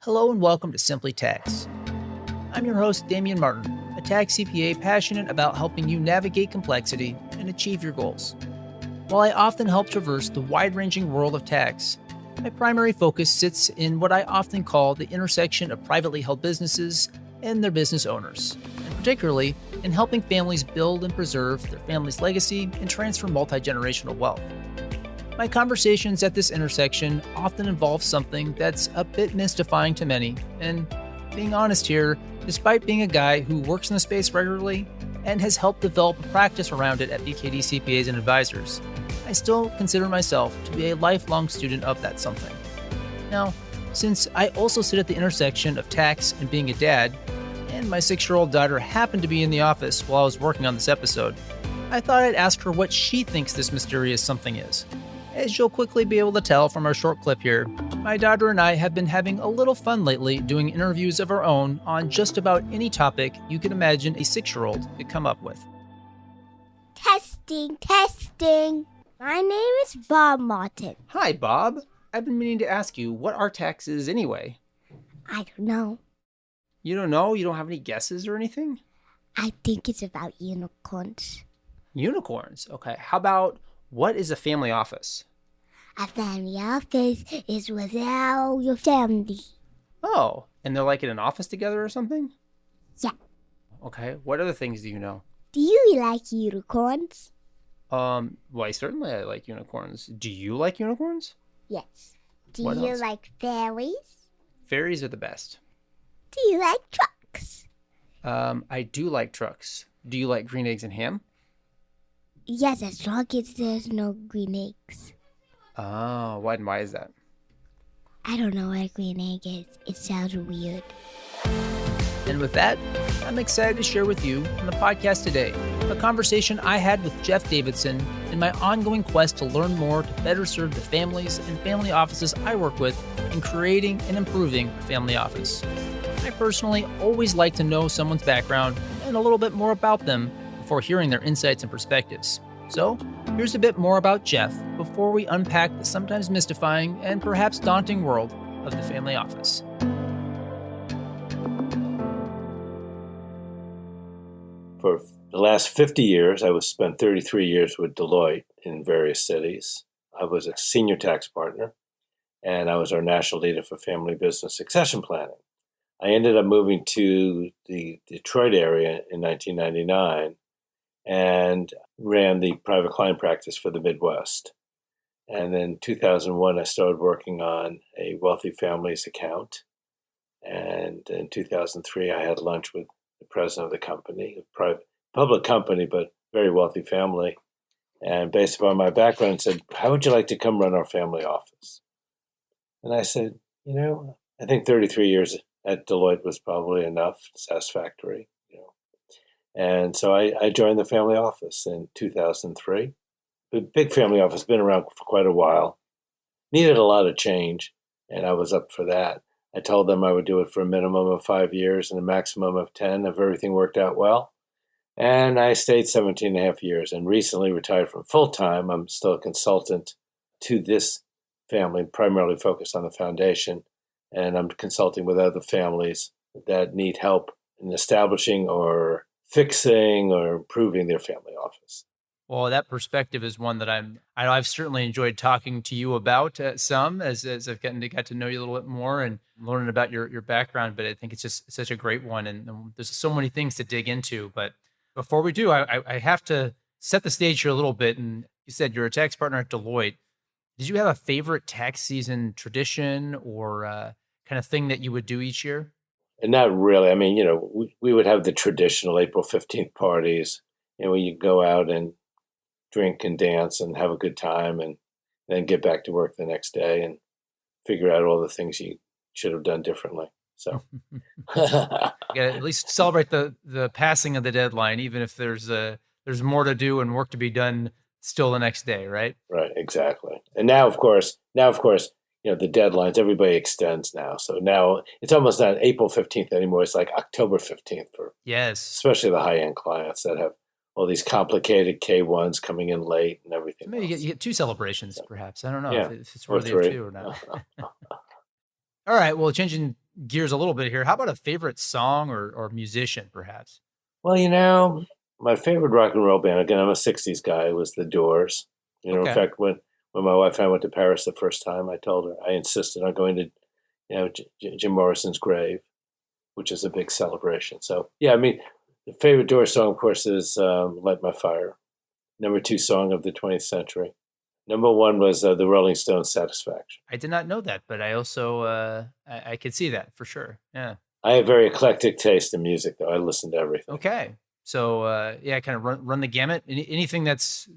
Hello and welcome to Simply Tax. I'm your host, Damien Martin, a tax CPA passionate about helping you navigate complexity and achieve your goals. While I often help traverse the wide-ranging world of tax, my primary focus sits in what I often call the intersection of privately held businesses and their business owners, and particularly in helping families build and preserve their family's legacy and transfer multi-generational wealth. My conversations at this intersection often involve something that's a bit mystifying to many, and being honest here, despite being a guy who works in the space regularly and has helped develop a practice around it at BKD CPAs and Advisors, I still consider myself to be a lifelong student of that something. Now, since I also sit at the intersection of tax and being a dad, and my 6-year-old daughter happened to be in the office while I was working on this episode, I thought I'd ask her what she thinks this mysterious something is. As you'll quickly be able to tell from our short clip here, my daughter and I have been having a little fun lately doing interviews of our own on just about any topic you can imagine a 6-year-old could come up with. Testing. My name is Bob Martin. Hi, Bob. I've been meaning to ask you, what are taxes anyway? I don't know. You don't know? You don't have any guesses or anything? I think it's about unicorns. Unicorns? Okay. How about, what is a family office? A family office is without your family. Oh, and they're like in an office together or something? Yeah. Okay. What other things do you know? Do you like unicorns? Well, I like unicorns. Do you like unicorns? Yes. Do What you else? like fairies? Fairies are the best. Do you like trucks? I do like trucks. Do you like green eggs and ham? Yes, as long as there's no green eggs. Oh, why is that? I don't know what a green egg is. It sounds weird. And with that, I'm excited to share with you on the podcast today a conversation I had with Jeff Davidson in my ongoing quest to learn more to better serve the families and family offices I work with in creating and improving a family office. I personally always like to know someone's background and a little bit more about them before hearing their insights and perspectives. So, here's a bit more about Jeff before we unpack the sometimes mystifying and perhaps daunting world of the family office. For the last 50 years, I spent 33 years with Deloitte in various cities. I was a senior tax partner, and I was our national leader for family business succession planning. I ended up moving to the Detroit area in 1999 and ran the private client practice for the Midwest. And then 2001, I started working on a wealthy families account. And in 2003, I had lunch with the president of the company, a private public company, but very wealthy family. And based upon my background, said, how would you like to come run our family office? And I said, I think 33 years at Deloitte was probably enough, satisfactory. And so I joined the family office in 2003. The big family office, been around for quite a while, needed a lot of change, and I was up for that. I told them I would do it for a minimum of 5 years and a maximum of 10 if everything worked out well. And I stayed 17 and a half years and recently retired from full-time. I'm still a consultant to this family, primarily focused on the foundation, and I'm consulting with other families that need help in establishing or fixing or improving their family office. Well, that perspective is one that I've certainly enjoyed talking to you about some as I've got to know you a little bit more and learning about your background. But I think it's just such a great one, and there's so many things to dig into. But before we do, I have to set the stage here a little bit. And you said you're a tax partner at Deloitte. Did you have a favorite tax season tradition or kind of thing that you would do each year? And not really. I mean, we would have the traditional April 15th parties, where you go out and drink and dance and have a good time and then get back to work the next day and figure out all the things you should have done differently. So yeah, at least celebrate the passing of the deadline, even if there's more to do and work to be done still the next day, right? Right, exactly. And now, of course, the deadlines, everybody extends now. So now it's almost not April 15th anymore. It's like October 15th for especially the high-end clients that have all these complicated K1s coming in late and everything. Maybe you get two celebrations, perhaps. I don't know if it's or worthy of two or not. All right. Well, changing gears a little bit here. How about a favorite song or musician, perhaps? Well, my favorite rock and roll band, again, I'm a 60s guy, was The Doors. In Okay. fact, when my wife and I went to Paris the first time, I told her I insisted on going to, Jim Morrison's grave, which is a big celebration. So, yeah, I mean, the favorite Doors song, of course, is Light My Fire, number two song of the 20th century. Number one was the Rolling Stones' Satisfaction. I did not know that, but I also I could see that for sure. Yeah. I have very eclectic taste in music, though. I listen to everything. Okay. So yeah, kind of run the gamut. Anything that's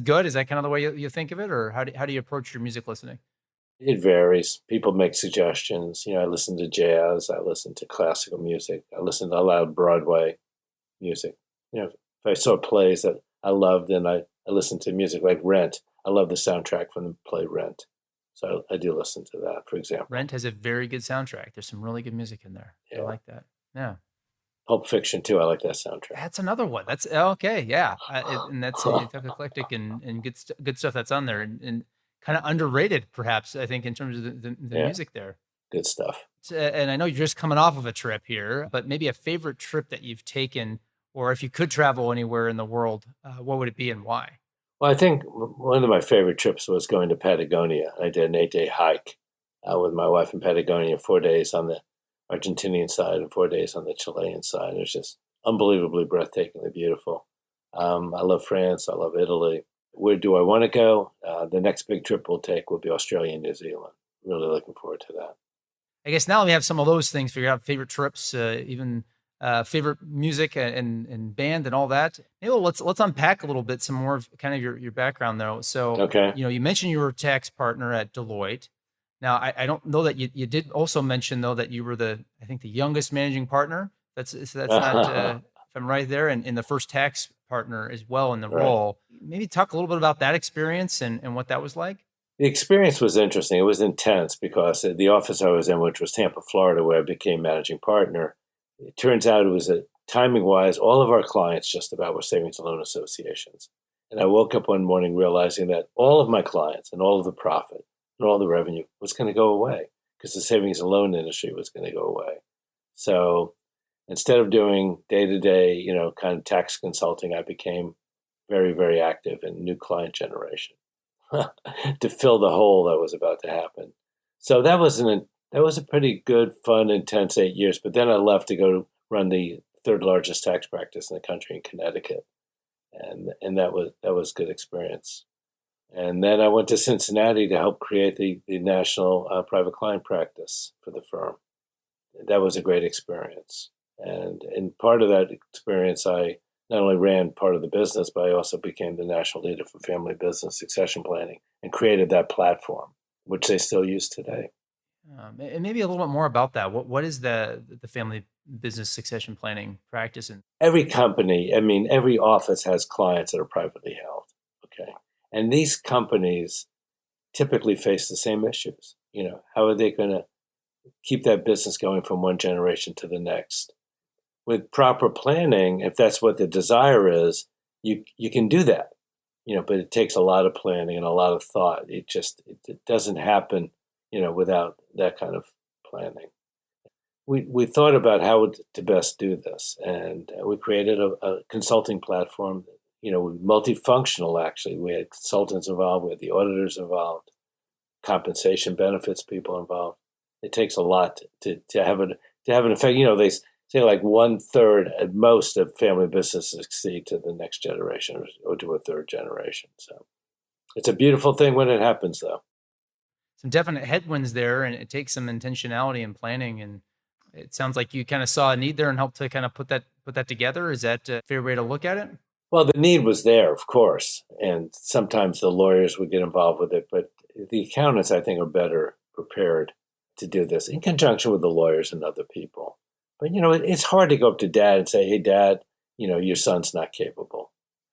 good, is that kind of the way you think of it, or how do you approach your music listening? It varies. People make suggestions. I listen to jazz. I listen to classical music. I listen to a lot of Broadway music. If I saw plays that I loved, then I listened to music like Rent. I love the soundtrack from the play Rent. So I do listen to that, for example. Rent has a very good soundtrack. There's some really good music in there. I Yeah. like that. Yeah. Pulp Fiction, too. I like that soundtrack. That's another one. That's okay. Yeah. And that's you talk eclectic and good stuff that's on there and kind of underrated, perhaps, I think, in terms of the Yeah. music there. Good stuff. And I know you're just coming off of a trip here, but maybe a favorite trip that you've taken, or if you could travel anywhere in the world, what would it be and why? Well, I think one of my favorite trips was going to Patagonia. I did an 8-day hike with my wife in Patagonia, 4 days on the Argentinian side and 4 days on the Chilean side. It was just unbelievably breathtakingly beautiful. I love France. I love Italy. Where do I want to go? The next big trip we'll take will be Australia and New Zealand. Really looking forward to that. I guess now we have some of those things figured out, favorite trips, even favorite music and band and all that. Maybe let's unpack a little bit some more of kind of your background though. So, Okay. you mentioned you were a tax partner at Deloitte. Now, I don't know that you did also mention though that you were I think the youngest managing partner. That's not, if I'm right there, and the first tax partner as well in the Right. role. Maybe talk a little bit about that experience and what that was like. The experience was interesting. It was intense because the office I was in, which was Tampa, Florida, where I became managing partner, it turns out it was timing-wise, all of our clients just about were savings and loan associations. And I woke up one morning realizing that all of my clients and all of the profit and all the revenue was going to go away because the savings and loan industry was going to go away. So instead of doing day-to-day, kind of tax consulting, I became very, very active in new client generation to fill the hole that was about to happen. So that was a pretty good, fun, intense 8 years. But then I left to go run the third largest tax practice in the country in Connecticut, and that was good experience. And then I went to Cincinnati to help create the national private client practice for the firm. That was a great experience. And in part of that experience, I not only ran part of the business, but I also became the national leader for family business succession planning and created that platform, which they still use today. And maybe a little bit more about that. What is the family business succession planning practice? And Every company, every office has clients that are privately held. Okay. And these companies typically face the same issues. How are they going to keep that business going from one generation to the next? With proper planning, if that's what the desire is, you can do that, but it takes a lot of planning and a lot of thought. It doesn't happen, without that kind of planning. We thought about how to best do this, and we created a consulting platform, multifunctional actually. We had consultants involved, we had the auditors involved, compensation benefits people involved. It takes a lot to have an effect. They say like 1/3 at most of family business succeed to the next generation or to a third generation. So it's a beautiful thing when it happens, though. some definite headwinds there, and it takes some intentionality and planning. And it sounds like you kind of saw a need there and helped to kind of put that together. Is that a fair way to look at it? Well, the need was there, of course, and sometimes the lawyers would get involved with it, but the accountants, I think, are better prepared to do this in conjunction with the lawyers and other people. But, it's hard to go up to dad and say, hey, dad, your son's not capable.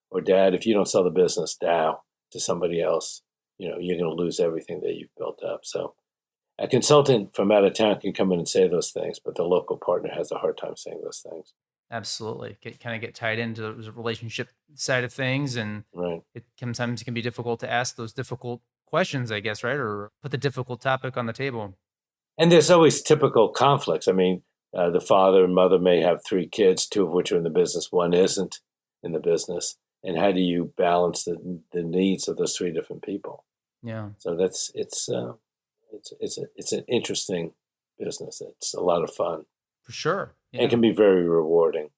Or dad, if you don't sell the business now to somebody else, you're going to lose everything that you've built up. So a consultant from out of town can come in and say those things, but the local partner has a hard time saying those things. Absolutely. Get tied into the relationship side of things. And Right. it sometimes can be difficult to ask those difficult questions, I guess, right? Or put the difficult topic on the table. And there's always typical conflicts. I mean, the father and mother may have three kids, two of which are in the business, one isn't in the business. And how do you balance the needs of those three different people? Yeah, So it's an interesting business. It's a lot of fun. for sure. And Yeah. it can be very rewarding.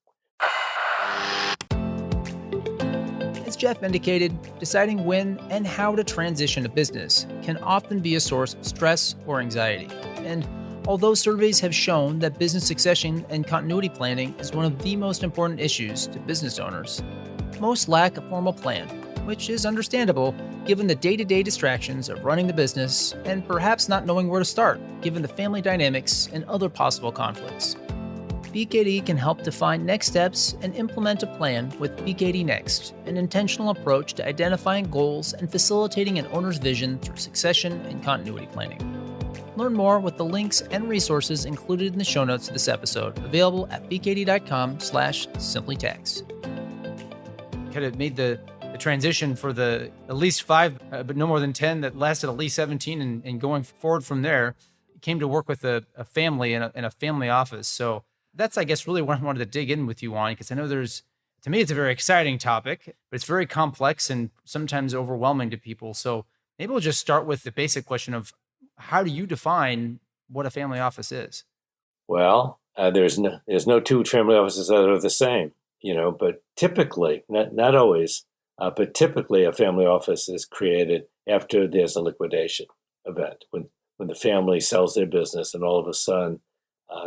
As Jeff indicated, deciding when and how to transition a business can often be a source of stress or anxiety. And although surveys have shown that business succession and continuity planning is one of the most important issues to business owners, most lack a formal plan, which is understandable given the day-to-day distractions of running the business and perhaps not knowing where to start given the family dynamics and other possible conflicts. BKD can help define next steps and implement a plan with BKD Next, an intentional approach to identifying goals and facilitating an owner's vision through succession and continuity planning. Learn more with the links and resources included in the show notes of this episode, available at bkd.com/simplytax. Kind of made the transition for the at least 5, but no more than 10 that lasted at least 17, and going forward from there, came to work with a family in a family office. So that's, I guess, really what I wanted to dig in with you on, because I know to me, it's a very exciting topic, but it's very complex and sometimes overwhelming to people. So maybe we'll just start with the basic question of how do you define what a family office is? Well, there's no two family offices that are the same, but typically, not always, but typically a family office is created after there's a liquidation event, when the family sells their business and all of a sudden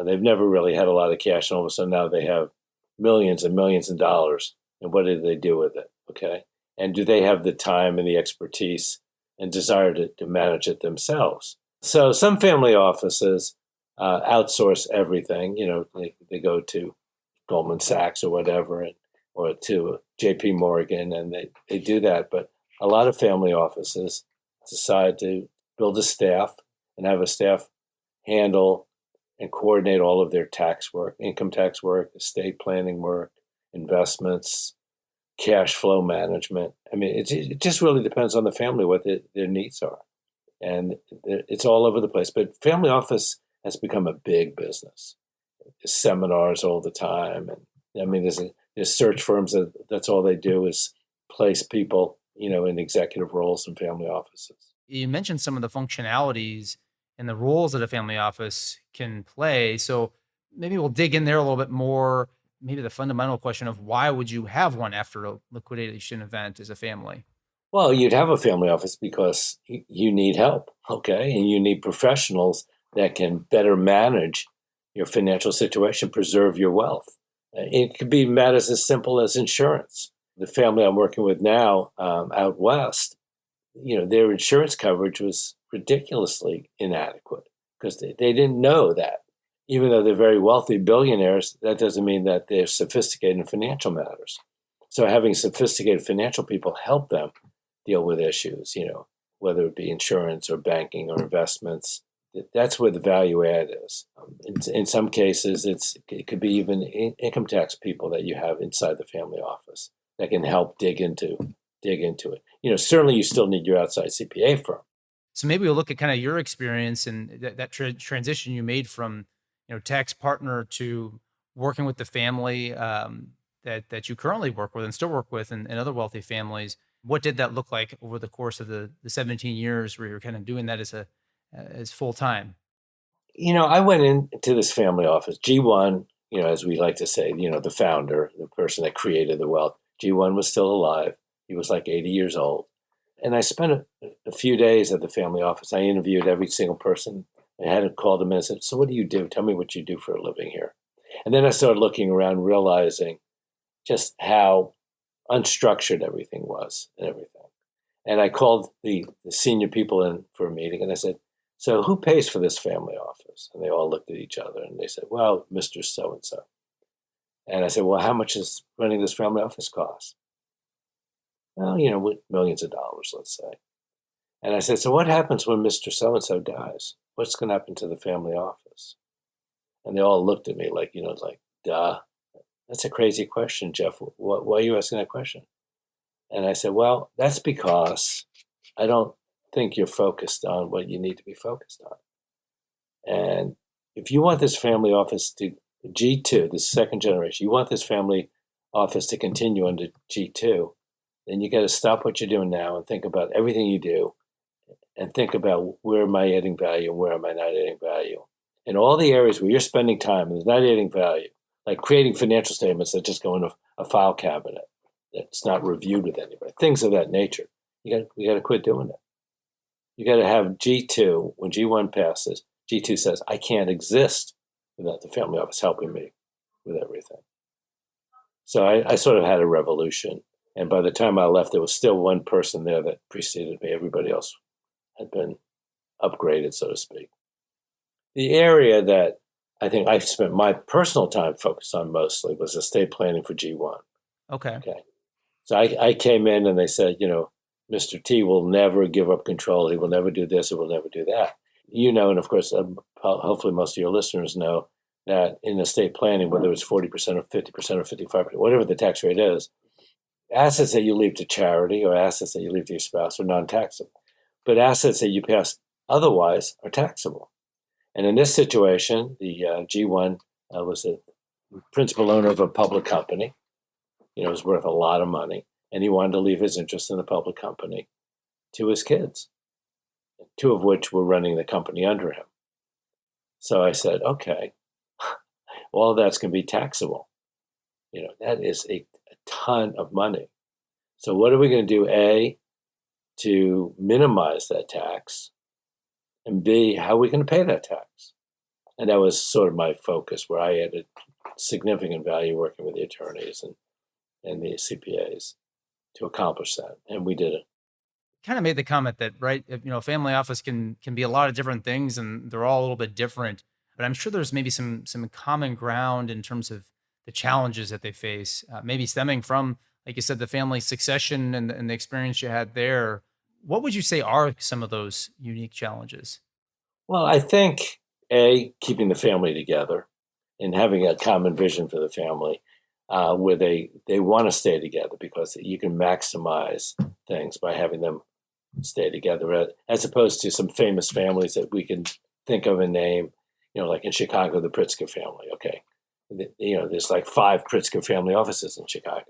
they've never really had a lot of cash, and all of a sudden now they have millions and millions of dollars. And what do they do with it? Okay. And do they have the time and the expertise and desire to manage it themselves? So some family offices outsource everything. They go to Goldman Sachs or whatever, or to JP Morgan, and they do that. But a lot of family offices decide to build a staff and have a staff handle and coordinate all of their tax work, income tax work, estate planning work, investments, cash flow management. I mean, it just really depends on the family, what their needs are. And it's all over the place. But family office has become a big business. There's seminars all the time. And I mean, there's search firms that's all they do is place people, in executive roles in family offices. You mentioned some of the functionalities and the roles that a family office can play. So maybe we'll dig in there a little bit more. Maybe the fundamental question of why would you have one after a liquidation event as a family? Well, you'd have a family office because you need help, okay? And you need professionals that can better manage your financial situation, preserve your wealth. It could be matters as simple as insurance. The family I'm working with now out west, their insurance coverage was ridiculously inadequate because they didn't know that. Even though they're very wealthy billionaires, that doesn't mean that they're sophisticated in financial matters. So having sophisticated financial people help them deal with issues, whether it be insurance or banking or investments, that's where the value add is. In some cases, it could be even income tax people that you have inside the family office that can help dig into it. Certainly you still need your outside CPA firm. So maybe we'll look at kind of your experience and that transition you made from, tax partner to working with the family that you currently work with and still work with and other wealthy families. What did that look like over the course of the 17 years where you're kind of doing that as full time? I went into this family office. G1, as we like to say, the founder, the person that created the wealth, G1 was still alive. He was like 80 years old. And I spent a few days at the family office. I interviewed every single person. I had called them in and said, so what do you do? Tell me what you do for a living here. And then I started looking around, realizing just how unstructured everything was and everything. And I called the senior people in for a meeting, and I said, so who pays for this family office? And they all looked at each other, and they said, well, Mr. So-and-so. And I said, well, how much is running this family office cost? Well, with millions of dollars, let's say. And I said, so what happens when Mr. So-and-so dies? What's going to happen to the family office? And they all looked at me like, duh. That's a crazy question, Jeff. Why are you asking that question? And I said, well, that's because I don't think you're focused on what you need to be focused on. And if you want this family office to G2, the second generation, you want this family office to continue under G2, then you got to stop what you're doing now and think about everything you do and think about where am I adding value and where am I not adding value. In all the areas where you're spending time and it's not adding value, like creating financial statements that just go in a file cabinet that's not reviewed with anybody, things of that nature, you got to quit doing it. You got to have G2, when G1 passes, G2 says, I can't exist without the family office helping me with everything. So I sort of had a revolution. And by the time I left, there was still one person there that preceded me. Everybody else had been upgraded, so to speak. The area that I think I spent my personal time focused on mostly was estate planning for G1. Okay. So I came in and they said, Mr. T will never give up control. He will never do this. He will never do that. And of course, hopefully most of your listeners know that in estate planning, whether it's 40% or 50% or 55%, whatever the tax rate is, assets that you leave to charity or assets that you leave to your spouse are non-taxable. But assets that you pass otherwise are taxable. And in this situation, the G1 was the principal owner of a public company. It was worth a lot of money. And he wanted to leave his interest in the public company to his kids, two of which were running the company under him. So I said, okay, all of that's going to be taxable. That is a ton of money. So what are we going to do, A, to minimize that tax, and B, how are we going to pay that tax? And that was sort of my focus, where I added significant value working with the attorneys and the CPAs to accomplish that. And we did it. Kind of made the comment that, right, family office can be a lot of different things and they're all a little bit different, but I'm sure there's maybe some common ground in terms of the challenges that they face, maybe stemming from, like you said, the family succession and the experience you had there. What would you say are some of those unique challenges? Well, I think, A, keeping the family together and having a common vision for the family, where they want to stay together because you can maximize things by having them stay together, as opposed to some famous families that we can think of and name, like in Chicago, the Pritzker family. Okay. There's like 5 Pritzker family offices in Chicago.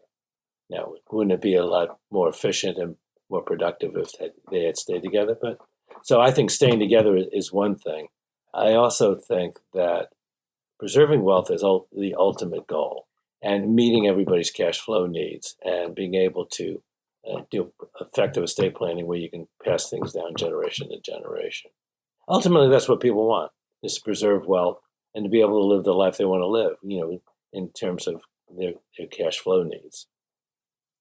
Now, wouldn't it be a lot more efficient and more productive if they had stayed together? But so I think staying together is one thing. I also think that preserving wealth is the ultimate goal, and meeting everybody's cash flow needs and being able to do effective estate planning where you can pass things down generation to generation. Ultimately, that's what people want, is to preserve wealth and to be able to live the life they want to live, in terms of their cash flow needs.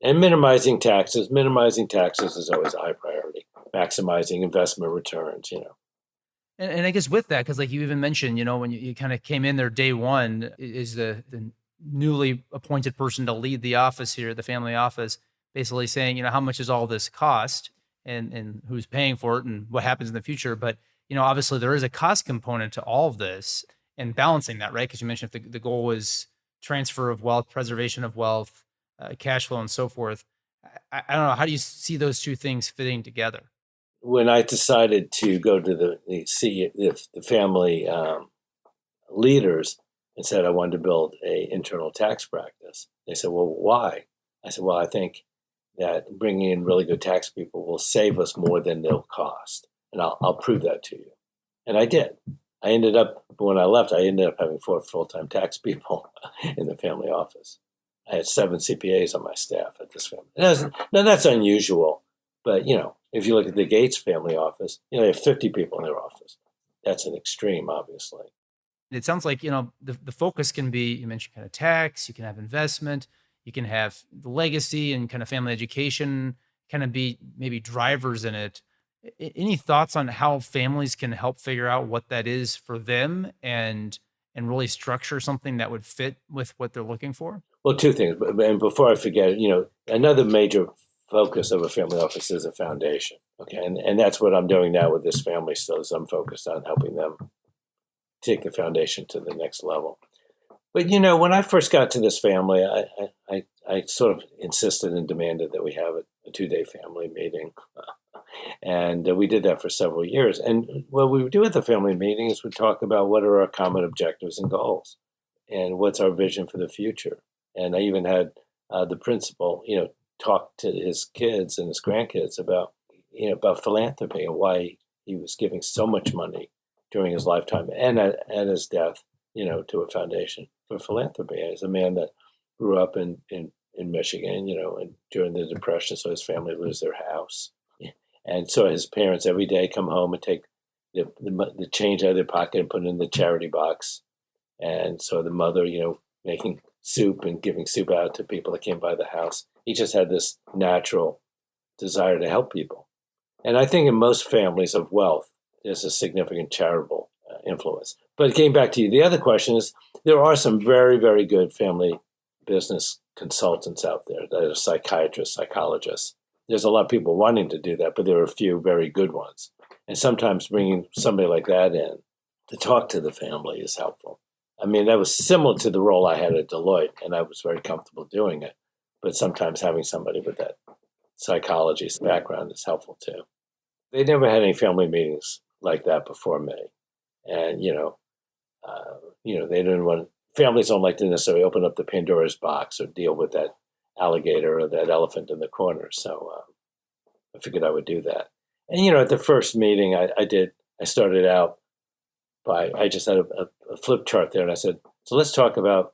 And minimizing taxes is always a high priority. Maximizing investment returns, And I guess with that, because like you even mentioned, when you kind of came in there day one, is the newly appointed person to lead the office here, the family office, basically saying, how much does all this cost and who's paying for it and what happens in the future. But, obviously there is a cost component to all of this and balancing that, right? Because you mentioned if the goal was transfer of wealth, preservation of wealth, cash flow and so forth. I don't know. How do you see those two things fitting together? When I decided to go to the family leaders and said I wanted to build an internal tax practice, they said, well, why? I said, well, I think that bringing in really good tax people will save us more than they'll cost. And I'll prove that to you. And I did. When I left, I ended up having 4 full-time tax people in the family office. I had 7 CPAs on my staff at this family. Now that's unusual, but if you look at the Gates family office, they have 50 people in their office. That's an extreme, obviously. It sounds like, the focus can be, you mentioned kind of tax, you can have investment, you can have the legacy and kind of family education kind of be maybe drivers in it. Any thoughts on how families can help figure out what that is for them and really structure something that would fit with what they're looking for? Well, 2 things. And before I forget, another major focus of a family office is a foundation. Okay. And that's what I'm doing now with this family. So I'm focused on helping them take the foundation to the next level. But, when I first got to this family, I sort of insisted and demanded that we have a 2-day family meeting. And we did that for several years. And what we would do at the family meeting is we talk about what are our common objectives and goals, and what's our vision for the future. And I even had the principal, talk to his kids and his grandkids about philanthropy and why he was giving so much money during his lifetime and at his death, to a foundation for philanthropy. As a man that grew up in Michigan, and during the Depression, so his family lose their house. And so his parents every day come home and take the change out of their pocket and put it in the charity box. And so the mother, making soup and giving soup out to people that came by the house. He just had this natural desire to help people. And I think in most families of wealth, there's a significant charitable influence. But getting back to you, the other question is, there are some very, very good family business consultants out there that are psychiatrists, psychologists. There's a lot of people wanting to do that, but there are a few very good ones. And sometimes bringing somebody like that in to talk to the family is helpful. I mean, that was similar to the role I had at Deloitte, and I was very comfortable doing it. But sometimes having somebody with that psychology background is helpful too. They never had any family meetings like that before me. And, they didn't want, families don't like to necessarily open up the Pandora's box or deal with that alligator or that elephant in the corner. So I figured I would do that. And, at the first meeting I started out I just had a flip chart there, and I said, so let's talk about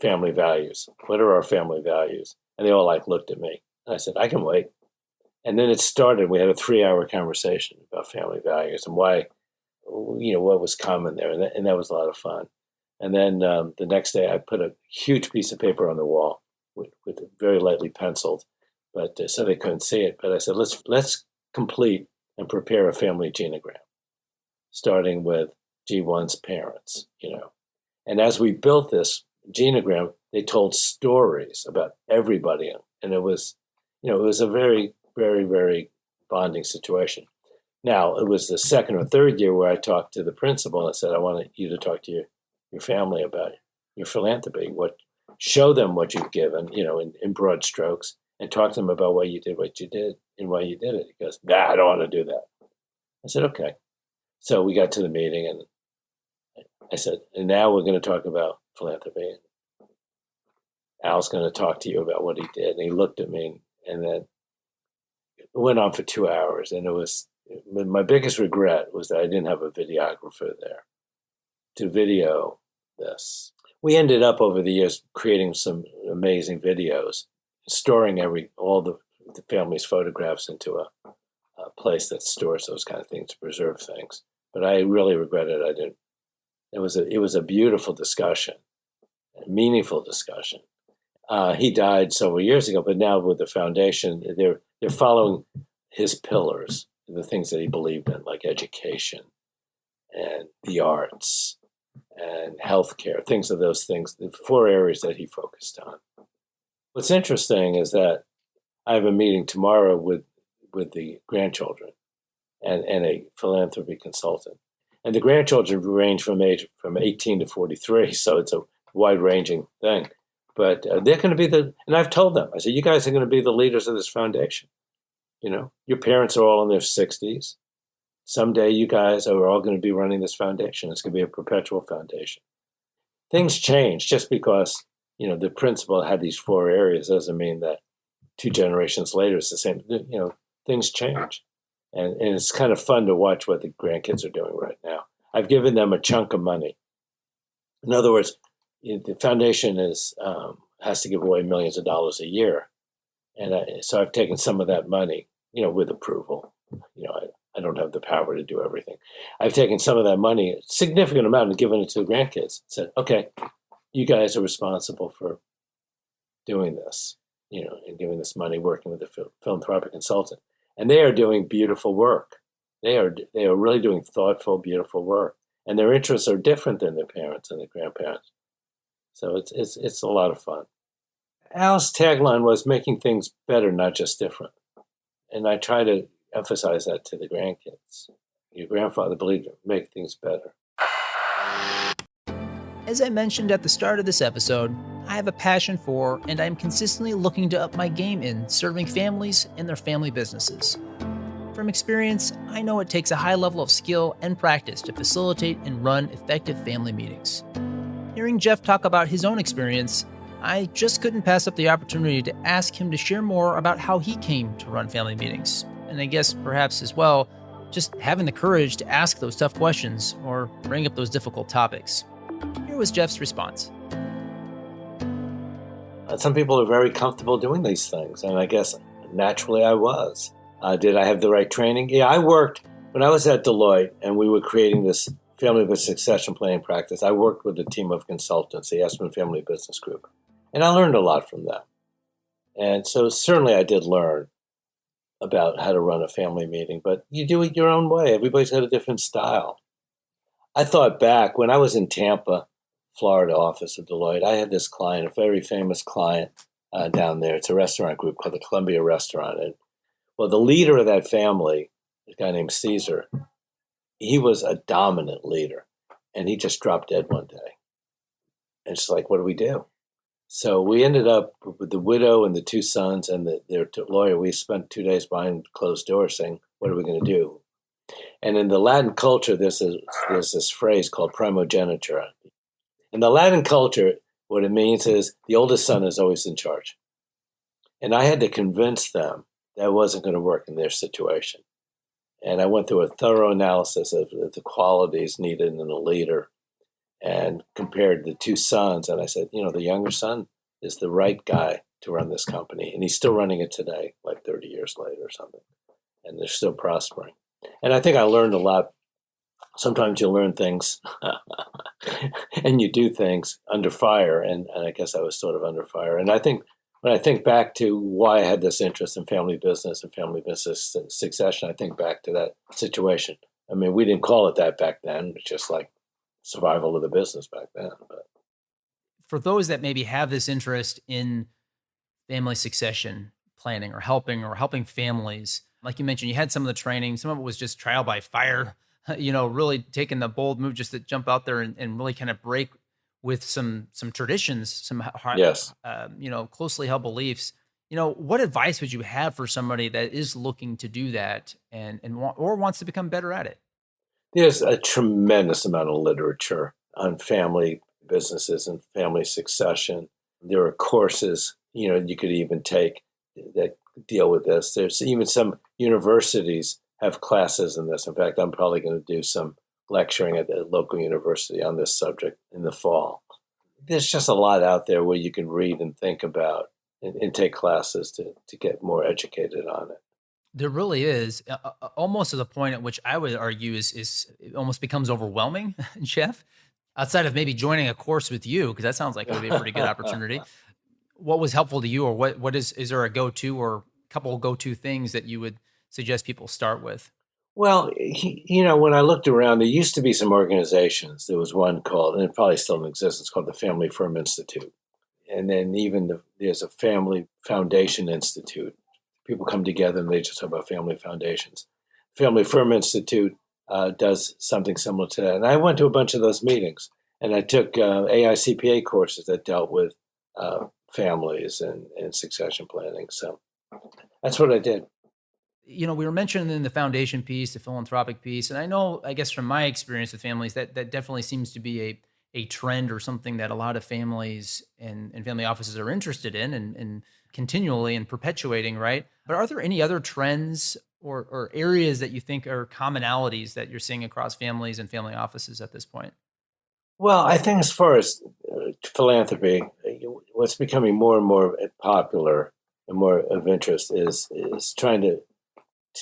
family values. What are our family values? And they all looked at me. And I said, I can wait. And then it started. We had a 3-hour conversation about family values and why, what was common there. And that was a lot of fun. And then the next day I put a huge piece of paper on the wall with very lightly penciled, but so they couldn't see it. But I said, let's complete and prepare a family genogram, starting with G1's parents, And as we built this genogram, they told stories about everybody. And it was a very, very, very bonding situation. Now, it was the second or third year where I talked to the principal and I said, I want you to talk to your family about your philanthropy, show them what you've given, in broad strokes, and talk to them about why you did what you did and why you did it. He goes, nah, I don't want to do that. I said, okay. So we got to the meeting and I said, and now we're going to talk about philanthropy. And Al's going to talk to you about what he did. And he looked at me and then it went on for 2 hours. And my biggest regret was that I didn't have a videographer there to video this. We ended up over the years creating some amazing videos, storing all the family's photographs into a place that stores those kind of things to preserve things. But I really regretted I didn't. It was a beautiful discussion, a meaningful discussion. He died several years ago, but now with the foundation, they're following his pillars, the things that he believed in, like education and the arts and healthcare, things of those things, the 4 areas that he focused on. What's interesting is that I have a meeting tomorrow with the grandchildren and a philanthropy consultant. And the grandchildren range from 18 to 43, so it's a wide-ranging thing. But they're going to be and I've told them, I said, you guys are going to be the leaders of this foundation. Your parents are all in their 60s. Someday you guys are all going to be running this foundation. It's going to be a perpetual foundation. Things change. Just because, the principal had these 4 areas doesn't mean that 2 generations later it's the same. Things change. And it's kind of fun to watch what the grandkids are doing right now. I've given them a chunk of money. In other words, the foundation has to give away millions of dollars a year. And so I've taken some of that money, with approval. I don't have the power to do everything. I've taken some of that money, a significant amount, and given it to the grandkids. Said, okay, you guys are responsible for doing this, and giving this money, working with a philanthropic consultant. And they are doing beautiful work. They are really doing thoughtful, beautiful work. And their interests are different than their parents and their grandparents. So it's a lot of fun. Al's tagline was making things better, not just different. And I try to emphasize that to the grandkids. Your grandfather believed it, make things better. As I mentioned at the start of this episode, I have a passion for, and I'm consistently looking to up my game in, serving families and their family businesses. From experience, I know it takes a high level of skill and practice to facilitate and run effective family meetings. Hearing Jeff talk about his own experience, I just couldn't pass up the opportunity to ask him to share more about how he came to run family meetings. And I guess perhaps as well, just having the courage to ask those tough questions or bring up those difficult topics. Here was Jeff's response. Some people are very comfortable doing these things, and I guess naturally I was. Did I have the right training? Yeah, I worked, when I was at Deloitte and we were creating this family business succession planning practice, I worked with a team of consultants, the Espen Family Business Group, and I learned a lot from them. And so certainly I did learn about how to run a family meeting, but you do it your own way. Everybody's got a different style. I thought back when I was in Tampa, Florida office of Deloitte, I had this client, a very famous client down there. It's a restaurant group called the Columbia Restaurant. And well, the leader of that family, a guy named Caesar, he was a dominant leader, and he just dropped dead one day. And it's like, what do we do? So we ended up with the widow and the two sons and their lawyer. We spent 2 days behind closed doors saying, what are we going to do? And in the Latin culture, there's this phrase called primogenitura. In the Latin culture, what it means is the oldest son is always in charge. And I had to convince them that wasn't going to work in their situation. And I went through a thorough analysis of the qualities needed in a leader and compared the two sons. And I said, the younger son is the right guy to run this company. And he's still running it today, like 30 years later or something. And they're still prospering. And I think I learned a lot. Sometimes you learn things and you do things under fire. And I guess I was sort of under fire. And I think when I think back to why I had this interest in family business and family business succession, I think back to that situation. I mean, we didn't call it that back then. It's just like survival of the business back then. But For those that maybe have this interest in family succession planning or helping families, like you mentioned, you had some of the training, some of it was just trial by fire, really taking the bold move just to jump out there and really kind of break with some traditions, some yes. Closely held beliefs. What advice would you have for somebody that is looking to do that or wants to become better at it? There's a tremendous amount of literature on family businesses and family succession. There are courses, you could even take that deal with this. There's even some universities have classes in this. In fact, I'm probably going to do some lecturing at the local university on this subject in the fall. There's just a lot out there where you can read and think about and take classes to get more educated on it. There really is, almost to the point at which I would argue is it almost becomes overwhelming, Jeff, outside of maybe joining a course with you, because that sounds like it would be a pretty good opportunity. What was helpful to you, or what is there a go-to or couple go-to things that you would suggest people start with? Well, when I looked around, there used to be some organizations. There was one called, and it probably still in existence, called the Family Firm Institute. And then even there's a Family Foundation Institute. People come together and they just talk about family foundations. Family Firm Institute does something similar to that. And I went to a bunch of those meetings, and I took AICPA courses that dealt with families and succession planning. So that's what I did. We were mentioning the foundation piece, the philanthropic piece, and I guess from my experience with families, that definitely seems to be a trend or something that a lot of families and family offices are interested in and continually and perpetuating, right? But are there any other trends or areas that you think are commonalities that you're seeing across families and family offices at this point? Well, I think as far as philanthropy, what's becoming more and more popular and more of interest is trying to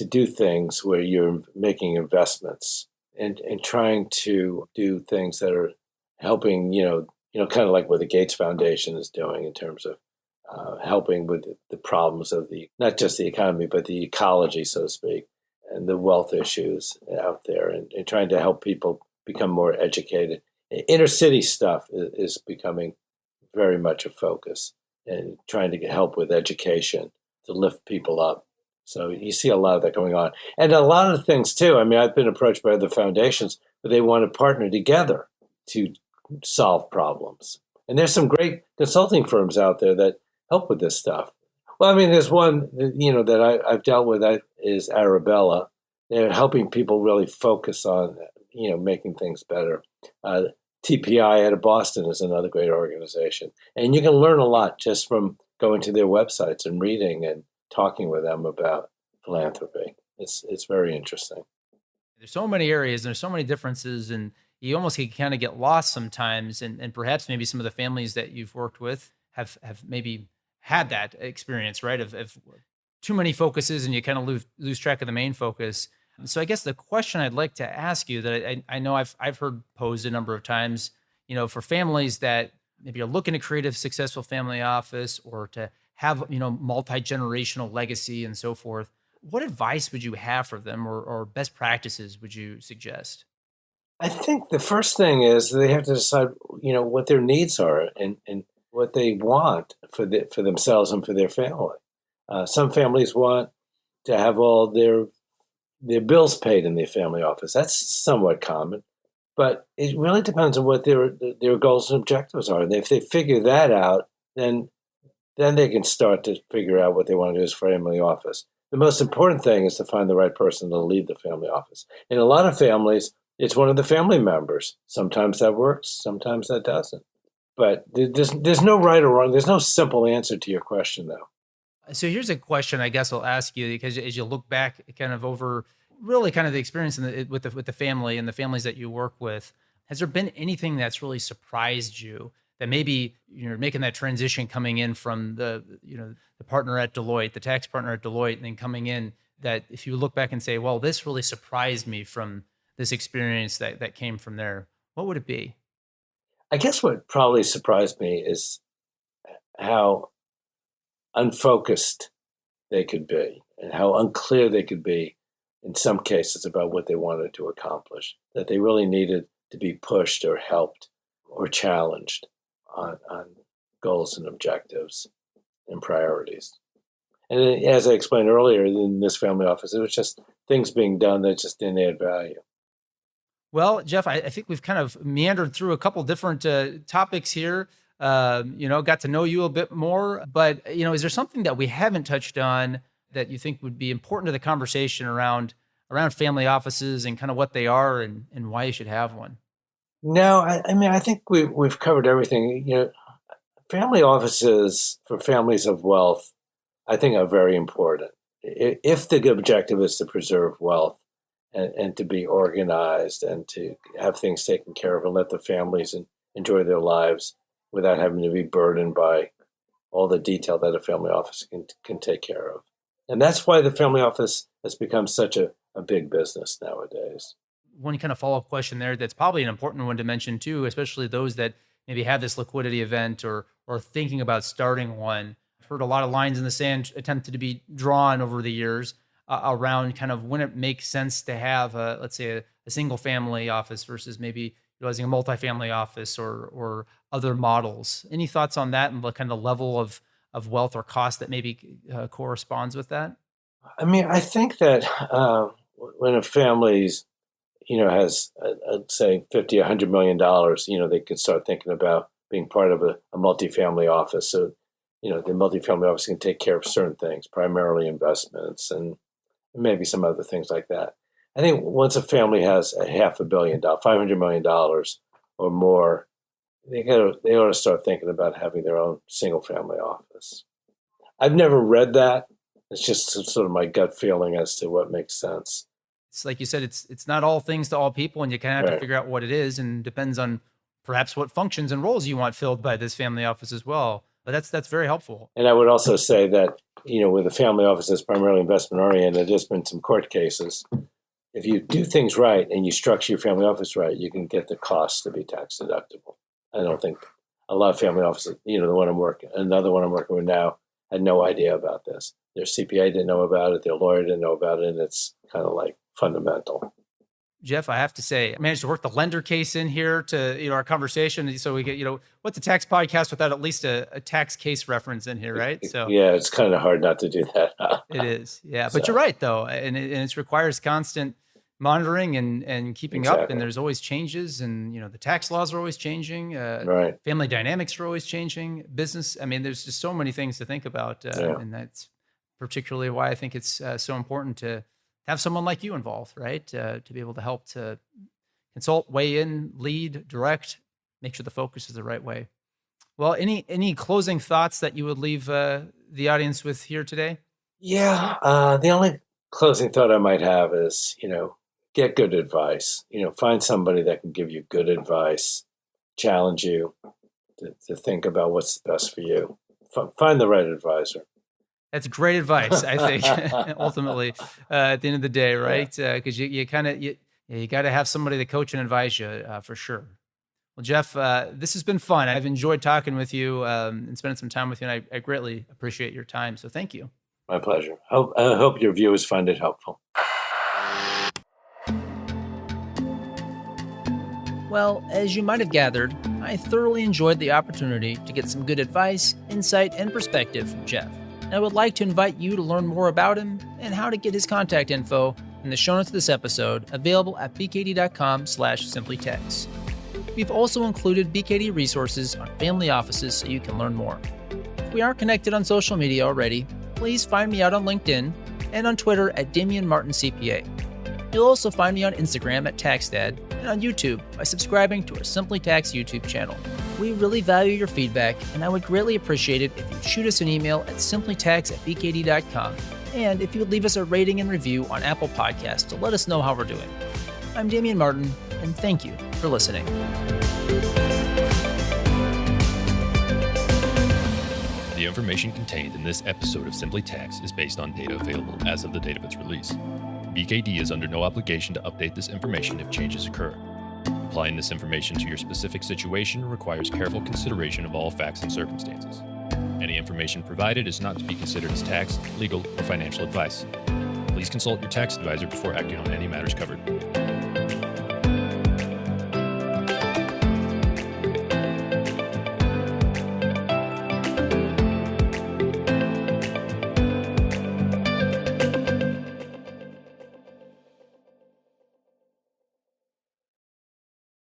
do things where you're making investments and trying to do things that are helping, kind of like what the Gates Foundation is doing in terms of helping with the problems of not just the economy, but the ecology, so to speak, and the wealth issues out there, and trying to help people become more educated. Inner city stuff is becoming very much a focus, and trying to get help with education to lift people up. So you see a lot of that going on. And a lot of things too. I mean, I've been approached by other foundations, but they want to partner together to solve problems. And there's some great consulting firms out there that help with this stuff. Well, I mean, there's one, that I've dealt with is Arabella. They're helping people really focus on, making things better. Uh, TPI out of Boston is another great organization. And you can learn a lot just from going to their websites and reading and talking with them about philanthropy. It's very interesting. There's so many areas, and there's so many differences, and you almost can kind of get lost sometimes. And perhaps maybe some of the families that you've worked with have maybe had that experience, right? Of too many focuses, and you kind of lose track of the main focus. So I guess the question I'd like to ask you that I know I've heard posed a number of times, for families that maybe are looking to create a successful family office or to have, multi-generational legacy and so forth. What advice would you have for them, or best practices would you suggest? I think the first thing is they have to decide, what their needs are and what they want for themselves and for their family. Some families want to have all their bills paid in their family office. That's somewhat common, but it really depends on what their goals and objectives are. And if they figure that out, then they can start to figure out what they want to do as family office. The most important thing is to find the right person to lead the family office. In a lot of families, it's one of the family members. Sometimes that works, sometimes that doesn't. But there's no right or wrong. There's no simple answer to your question, though. So here's a question I guess I'll ask you, because as you look back kind of over really kind of the experience with the family and the families that you work with, has there been anything that's really surprised you that maybe you're making that transition coming in from the partner at Deloitte, the tax partner at Deloitte, and then coming in, that if you look back and say, well, this really surprised me from this experience that came from there, what would it be? I guess what probably surprised me is how unfocused they could be and how unclear they could be in some cases about what they wanted to accomplish, that they really needed to be pushed or helped or challenged on goals and objectives and priorities. And then, as I explained earlier, in this family office, it was just things being done that just didn't add value. Well, Jeff, I think we've kind of meandered through a couple different topics here. Got to know you a bit more, but is there something that we haven't touched on that you think would be important to the conversation around family offices and kind of what they are and why you should have one? No, I mean, I think we've covered everything. Family offices for families of wealth, I think, are very important. If the objective is to preserve wealth and to be organized and to have things taken care of and let the families enjoy their lives without having to be burdened by all the detail that a family office can take care of. And that's why the family office has become such a big business nowadays. One kind of follow-up question there that's probably an important one to mention too, especially those that maybe have this liquidity event or thinking about starting one. I've heard a lot of lines in the sand attempted to be drawn over the years around kind of when it makes sense to have let's say a single family office versus maybe utilizing a multifamily office or other models. Any thoughts on that and the kind of level of wealth or cost that maybe corresponds with that? I mean, I think that when a family's has, say, $50, $100 million, they can start thinking about being part of a multifamily office. So, the multifamily office can take care of certain things, primarily investments and maybe some other things like that. I think once a family has a $500 million, $500 million or more, they ought to start thinking about having their own single family office. I've never read that. It's just sort of my gut feeling as to what makes sense. It's like you said, it's not all things to all people, and you kind of have Right. to figure out what it is, and depends on perhaps what functions and roles you want filled by this family office as well. But that's very helpful. And I would also say that, with a family office that's primarily investment oriented, there's been some court cases. If you do things right and you structure your family office right, you can get the costs to be tax deductible. I don't think a lot of family offices, another one I'm working with now, had no idea about this. Their CPA didn't know about it, their lawyer didn't know about it, and it's kind of like fundamental. Jeff, I have to say, I managed to work the lender case in here to our conversation, so we get what's a tax podcast without at least a tax case reference in here, right? So Yeah, it's kind of hard not to do that. it is, yeah. But So- you're right though, and it requires constant monitoring and keeping up, Exactly. and there's always changes, and the tax laws are always changing. Right. Family dynamics are always changing. Business, I mean, there's just so many things to think about, Yeah. and that's particularly why I think it's so important to have someone like you involved, right? To be able to help to consult, weigh in, lead, direct, make sure the focus is the right way. Well, any closing thoughts that you would leave the audience with here today? Yeah. The only closing thought I might have is, get good advice. Find somebody that can give you good advice, challenge you to think about what's best for you. Find the right advisor. That's great advice, I think, ultimately, at the end of the day, right? Because you kind of, you got to have somebody to coach and advise you for sure. Well, Jeff, this has been fun. I've enjoyed talking with you and spending some time with you, and I greatly appreciate your time. So thank you. My pleasure. I hope your viewers find it helpful. Well, as you might have gathered, I thoroughly enjoyed the opportunity to get some good advice, insight, and perspective from Jeff. And I would like to invite you to learn more about him and how to get his contact info in the show notes of this episode, available at bkd.com/simplytext. We've also included BKD resources on family offices so you can learn more. If we aren't connected on social media already, please find me out on LinkedIn and on Twitter at Damien Martin CPA. You'll also find me on Instagram at TaxDad and on YouTube by subscribing to our Simply Tax YouTube channel. We really value your feedback, and I would greatly appreciate it if you'd shoot us an email at simplytax@bkd.com, and if you would leave us a rating and review on Apple Podcasts to let us know how we're doing. I'm Damien Martin, and thank you for listening. The information contained in this episode of Simply Tax is based on data available as of the date of its release. BKD is under no obligation to update this information if changes occur. Applying this information to your specific situation requires careful consideration of all facts and circumstances. Any information provided is not to be considered as tax, legal, or financial advice. Please consult your tax advisor before acting on any matters covered.